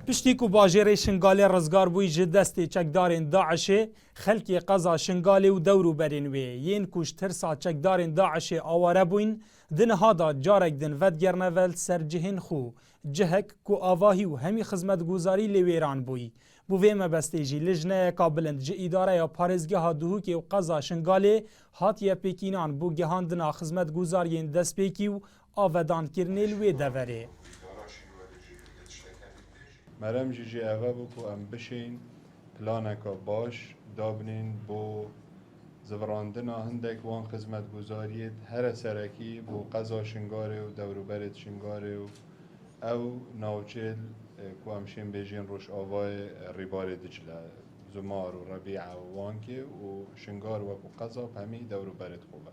پشتی کو باجێرê Şingalê rizgar bûyî ji destê çekdarên Daişê, xelkê qeza Şingalê û dewrûberên wê yên ku ji tirsa çekdarên Daişê aware bûyn, di niha da carek din vedgerine vel ser cihên xwe, cihek ku avahî û hemî xizmetguzarî lê wêran bûyî. Bi vê mebestê jî li jineyeka bilind ji îdareya parêzgeha Duhokê û qeza Şingalê hatiye pêkînan bû gihandina xizmetguzariyên destpêkî û avedankirinê li wê deverê. مرم جی اوه بکو ام بشین پلانکا باش دابنین بو زوراندنا هندک وان خدمت گذاریت هر سرکی بو قضا شنگاره و دوروبرت شنگاره و او ناوچل کو امشین بیجین روش آوای ریبار دجله زمار و ربیع و وانکه و شنگار و قضا همی دوروبرت خوبه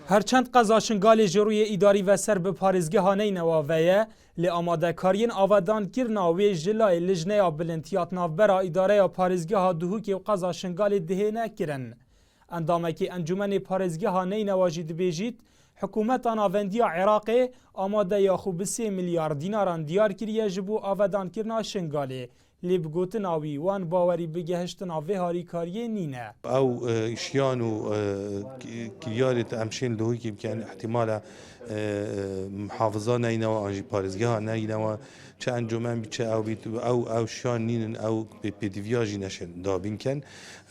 هرچند قزا Şingalê ji rûyê îdarî ve ser bi parêzgeha neynêwa ve ye, lê amadekariyên avedankirina wê ji layê Lijneya Bilîndiyat navbera îdareya parêzgeha Duhokê û qeza Şingalê dihêne kirin. Endamekî Encûmenê Parêzgeha Neynêwa jî dibêjît, hikûmeta navendiya Iraqê amadeya xwe bi 3 milyar dînaran diyar kiriye ji bo avedankirina Şingalê. لێ بگوتناوی وان باوەری بگەهشتنا vê harîkariyê nîne. او شيان و كريارة امشين لهوكي كان احتمال محافظة نينوا انجي بارزجها نينوا چه انجمن بي او بيت او شيان نين او بيديفياجي نشن دابين كان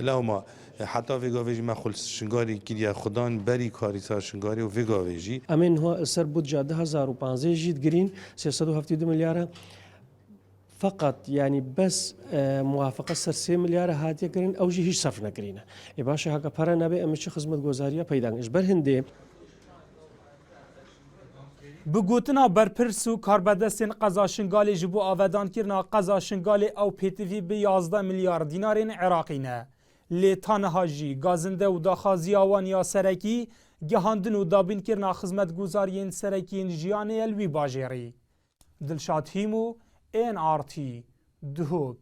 لو ما حتى فيغافيجي ما خلص شنگاري كريا خدان بري كاريسا شنگاري و فيغافيجي امين هو سر بودجه 2015 جيت جرين 372 مليار فقط يعني بس موافقه سر 3 مليار هاتيه كرين او جي هيش صرف نكرينه اي باشا هكا برا نبي امشي خدمت گزاريه پیدا اجبر هندي بگوتنا برپرس و کاربدستین قزا Şingalê ji bo avedankirina qeza Şingalê ew pêtivî bi 11 milyar dînarên Iraqî ne. Lê taniha jî gazinde û daxwaziya wan ya serekî gihandin û dabînkirina xizmetguzariyên serekiyên jiyanê el wî bajêrî. Dilşad Hîmû NRT Duhok